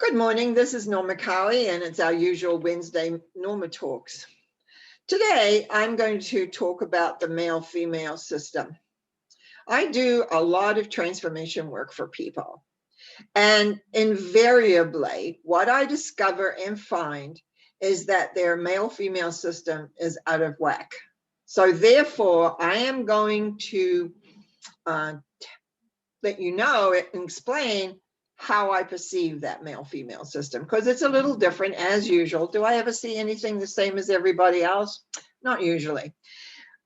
Good morning, this is Norma Cowie, and it's our usual Wednesday Norma Talks. Today, I'm going to talk about the male-female system. I do a lot of transformation work for people, and invariably, what I discover and find is that their male-female system is out of whack. So therefore, I am going to let you know and explain how I perceive that male-female system, because it's a little different as usual. Do I ever see anything the same as everybody else? Not usually.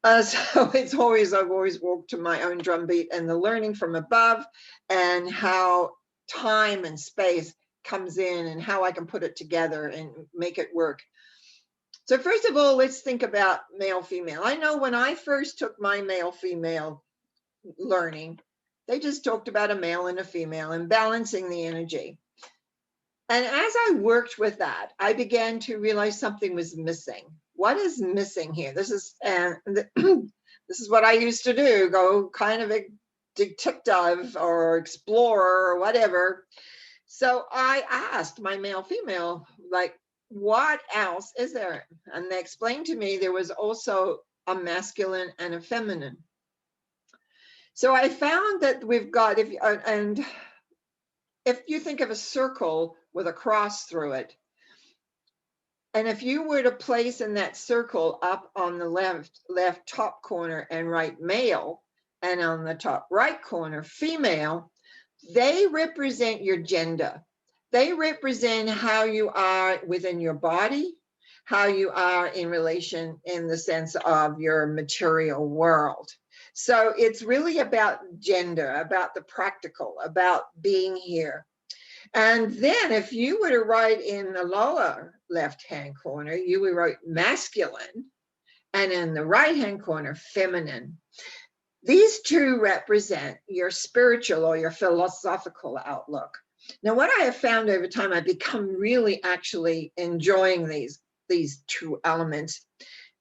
So I've always walked to my own drumbeat and the learning from above and how time and space comes in and how I can put it together and make it work. So first of all, let's think about male-female. I know when I first took my male-female learning, they just talked about a male and a female and balancing the energy. And as I worked with that, I began to realize something was missing. What is missing here? This is what I used to do, go kind of a detective or explorer or whatever. So I asked my male-female, like, what else is there? And they explained to me there was also a masculine and a feminine. So I found that we've got, if you think of a circle with a cross through it, and if you were to place in that circle up on the left top corner and write male, and on the top right corner female, they represent your gender. They represent how you are within your body, how you are in relation in the sense of your material world. So it's really about gender, about the practical, about being here. And then if you were to write in the lower left-hand corner, you would write masculine, and in the right-hand corner, feminine. These two represent your spiritual or your philosophical outlook. Now, what I have found over time, I've become really actually enjoying these two elements.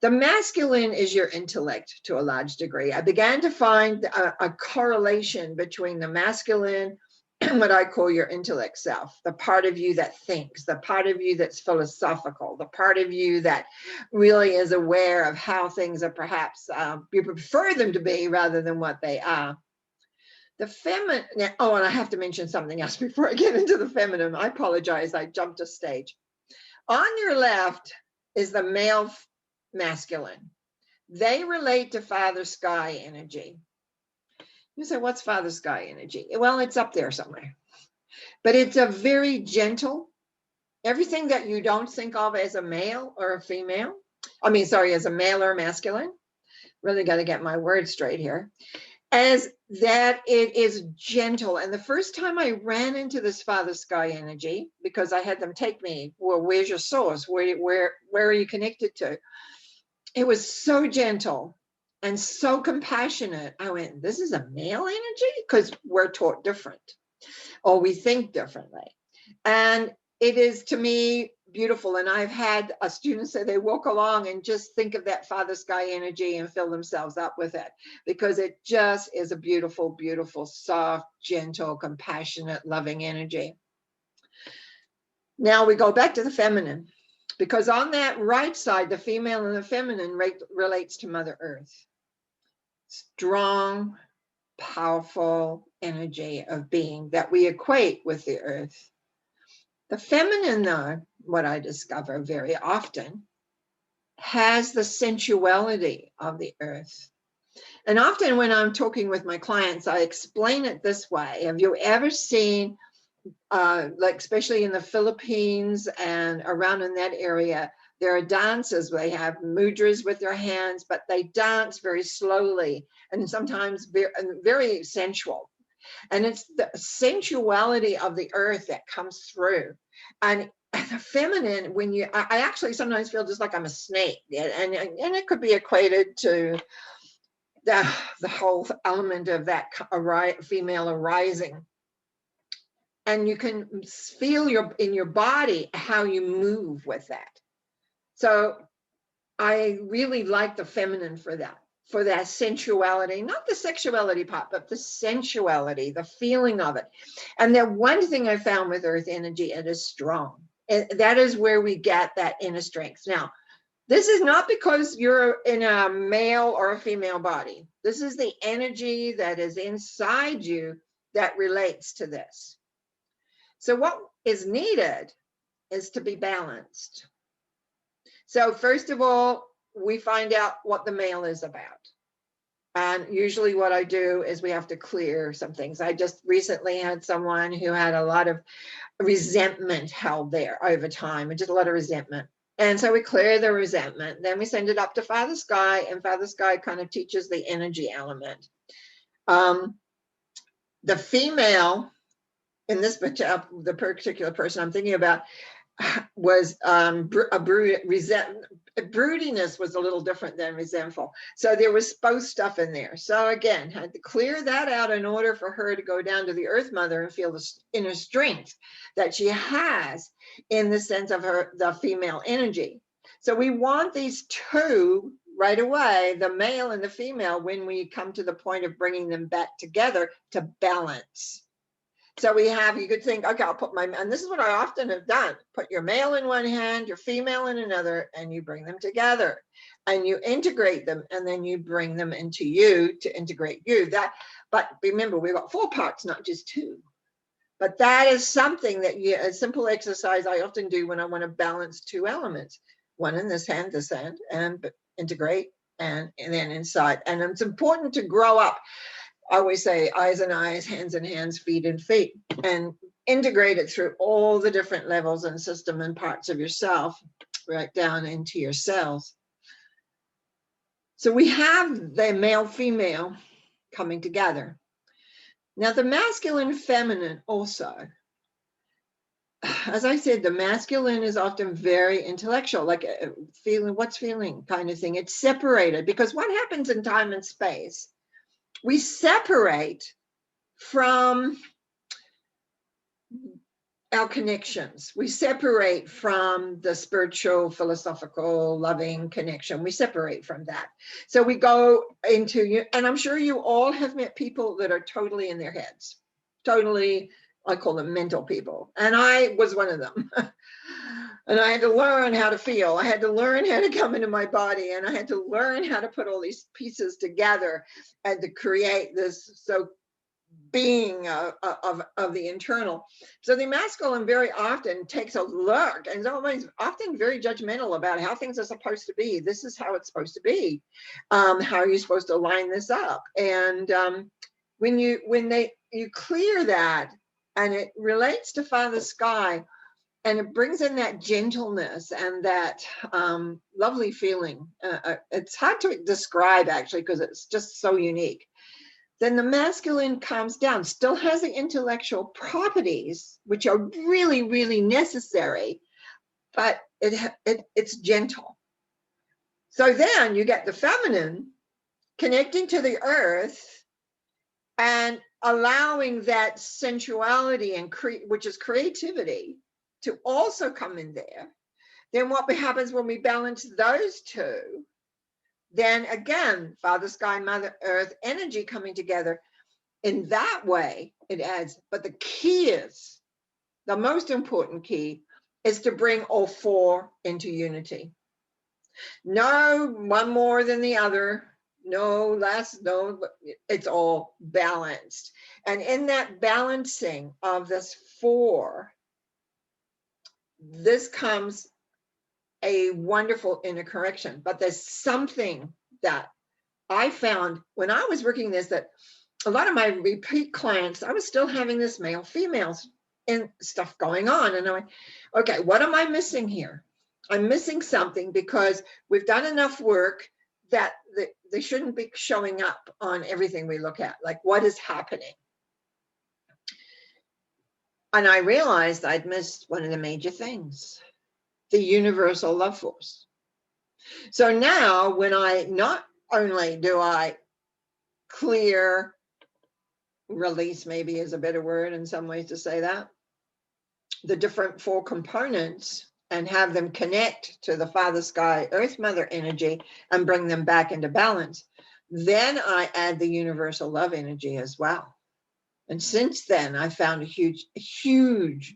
The masculine is your intellect to a large degree. I began to find a correlation between the masculine and what I call your intellect self, the part of you that thinks, the part of you that's philosophical, the part of you that really is aware of how things are perhaps, you prefer them to be rather than what they are. The feminine, oh, and I have to mention something else before I get into the feminine. I apologize, I jumped a stage. On your left is the male masculine. They relate to Father Sky energy. You say, what's Father Sky energy? Well, it's up there somewhere, but it's a very gentle, everything that you don't think of as a male or a female. As a male or masculine. Really got to get my words straight here. As that it is gentle. And the first time I ran into this Father Sky energy, because I had them take me, well, where's your source? Where are you connected to? It was so gentle and so compassionate. I went, this is a male energy? Because we're taught different, or we think differently. And it is, to me, beautiful. And I've had a student say they walk along and just think of that Father Sky energy and fill themselves up with it, because it just is a beautiful, beautiful, soft, gentle, compassionate, loving energy. Now we go back to the feminine, because on that right side, the female and the feminine relates to Mother Earth. Strong, powerful energy of being that we equate with the earth. The feminine, though, what I discover very often, has the sensuality of the earth. And often when I'm talking with my clients, I explain it this way. Have you ever seen, like especially in the Philippines and around in that area, there are dances where they have mudras with their hands, but they dance very slowly and sometimes very sensual. And it's the sensuality of the earth that comes through. And the feminine, I actually sometimes feel just like I'm a snake, and it could be equated to the whole element of that female arising. And you can feel in your body how you move with that. So I really like the feminine for that. for that sensuality, not the sexuality part, but the sensuality, the feeling of it. And the one thing I found with earth energy, it is strong. That is where we get that inner strength. Now, this is not because you're in a male or a female body. This is the energy that is inside you that relates to this. So what is needed is to be balanced. So first of all, we find out what the male is about. And usually what I do is we have to clear some things. I just recently had someone who had a lot of resentment held there over time, and just a lot of resentment. And so we clear the resentment. Then we send it up to Father Sky, and Father Sky kind of teaches the energy element. The female in this the particular person I'm thinking about was broodiness was a little different than resentful. So there was both stuff in there. So again, had to clear that out in order for her to go down to the Earth Mother and feel the inner strength that she has in the sense of the female energy. So we want these two right away, the male and the female, when we come to the point of bringing them back together to balance. So we have, you could think, okay, I'll put and this is what I often have done, put your male in one hand, your female in another, and you bring them together and you integrate them, and then you bring them into you to integrate you. But remember, we've got 4 parts, not just 2. But that is something that a simple exercise I often do when I want to balance 2 elements, one in this hand, and integrate, and then inside. And it's important to grow up. I always say eyes and eyes, hands and hands, feet and feet, and integrate it through all the different levels and system and parts of yourself, right down into your cells. So we have the male-female coming together. Now the masculine-feminine also, as I said, the masculine is often very intellectual, like what's feeling kind of thing. It's separated, because what happens in time and space, we separate from our connections. We separate from the spiritual, philosophical, loving connection. We separate from that. So we go into, and I'm sure you all have met people that are totally in their heads, totally, I call them mental people. And I was one of them. And I had to learn how to feel. I had to learn how to come into my body, and I had to learn how to put all these pieces together and to create this being of the internal. So the masculine very often takes a look and is always often very judgmental about how things are supposed to be. This is how it's supposed to be. How are you supposed to line this up? And when you clear that, and it relates to Father Sky, and it brings in that gentleness and that lovely feeling. It's hard to describe, actually, because it's just so unique. Then the masculine comes down, still has the intellectual properties, which are really, really necessary, but it's gentle. So then you get the feminine connecting to the earth and allowing that sensuality and which is creativity, to also come in there. Then what happens when we balance those two? Then again, Father Sky, Mother Earth energy coming together. In that way, it adds. But the key is, the most important key is to bring all 4 into unity. No one more than the other, no less, no, it's all balanced. And in that balancing of this 4, this comes a wonderful inner correction. But there's something that I found when I was working this, that a lot of my repeat clients, I was still having this male females and stuff going on. And I went, okay, what am I missing here? I'm missing something, because we've done enough work that they shouldn't be showing up on everything we look at. Like, what is happening? And I realized I'd missed one of the major things, the universal love force. So now when I, not only do I clear, release maybe is a better word in some ways to say that, the different 4 components, and have them connect to the Father Sky Earth Mother energy and bring them back into balance. Then I add the universal love energy as well. And since then, I found a huge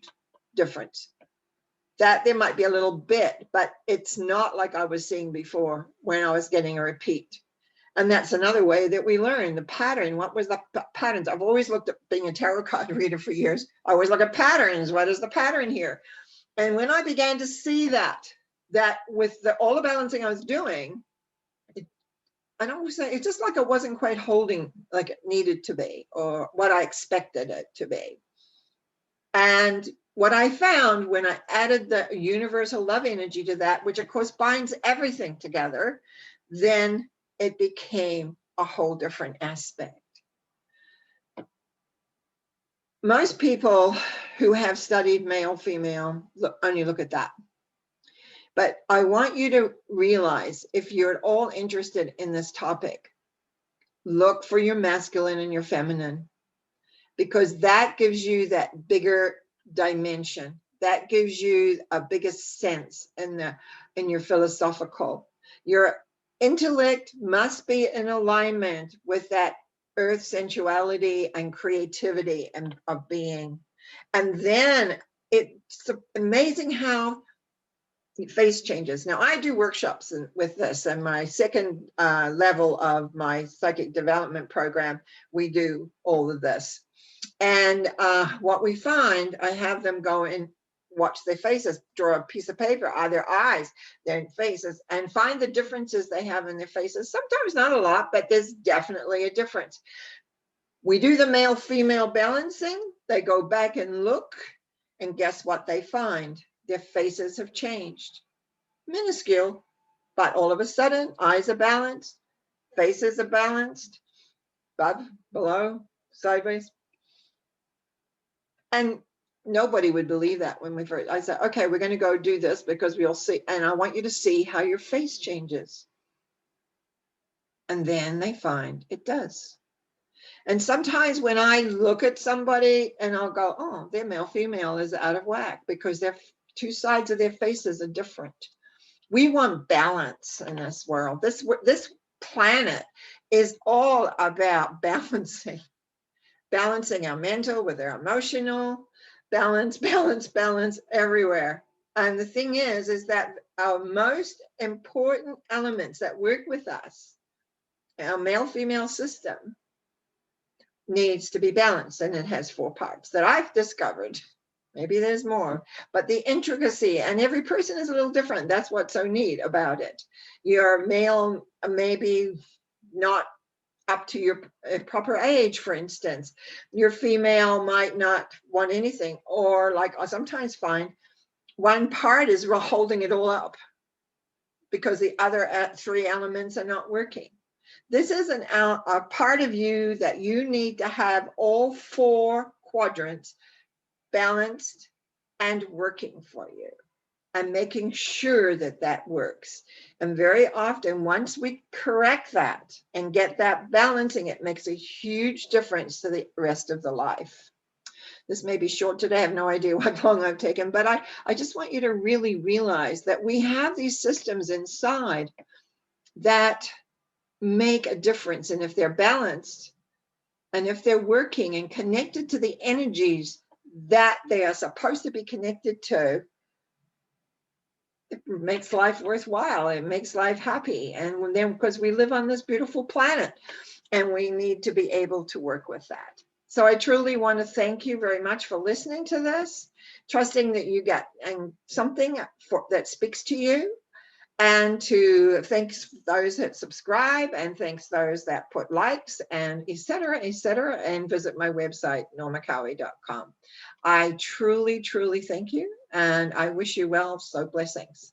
difference. That there might be a little bit, but it's not like I was seeing before when I was getting a repeat. And that's another way that we learn the pattern. What was the patterns? I've always looked at being a tarot card reader for years. I always look at patterns. What is the pattern here? And when I began to see that with all the balancing I was doing, I don't say it's just like I wasn't quite holding like it needed to be or what I expected it to be. And what I found when I added the universal love energy to that, which of course binds everything together, then it became a whole different aspect. Most people who have studied male, female, only look at that. But I want you to realize, if you're at all interested in this topic, look for your masculine and your feminine, because that gives you that bigger dimension. That gives you a bigger sense in your philosophical. Your intellect must be in alignment with that earth sensuality and creativity and of being. And then it's amazing how face changes. Now I do workshops with this, and my second level of my psychic development program, we do all of this. And what we find, I have them go and watch their faces, draw a piece of paper, their eyes, their faces, and find the differences they have in their faces. Sometimes not a lot, but there's definitely a difference. We do the male-female balancing. They go back and look, and guess what they find? Their faces have changed. Minuscule, but all of a sudden, eyes are balanced, faces are balanced, above, below, sideways. And nobody would believe that when we first, I said, okay, we're going to go do this because we'll see. And I want you to see how your face changes. And then they find it does. And sometimes when I look at somebody and I'll go, oh, their male, female is out of whack because their two sides of their faces are different. We want balance in this world. This planet is all about balancing our mental with our emotional, balance everywhere. And the thing is that our most important elements that work with us, our male-female system, needs to be balanced. And it has 4 parts that I've discovered. Maybe there's more, but the intricacy, and every person is a little different. That's what's so neat about it. Your male maybe not up to your proper age, for instance. Your female might not want anything, or like I sometimes find one part is holding it all up because the other 3 elements are not working. This is a part of you that you need to have all 4 quadrants balanced and working for you, and making sure that that works. And very often, once we correct that and get that balancing, it makes a huge difference to the rest of the life. This may be short today. I have no idea what long I've taken, but I just want you to really realize that we have these systems inside that make a difference. And if they're balanced and if they're working and connected to the energies that they are supposed to be connected to, it makes life worthwhile. It makes life happy. And then, because we live on this beautiful planet and we need to be able to work with that. So I truly want to thank you very much for listening to this, trusting that you get something that speaks to you, and to thanks those that subscribe, and thanks those that put likes, and et cetera, and visit my website, normacowie.com. I truly, truly thank you, and I wish you well. So blessings.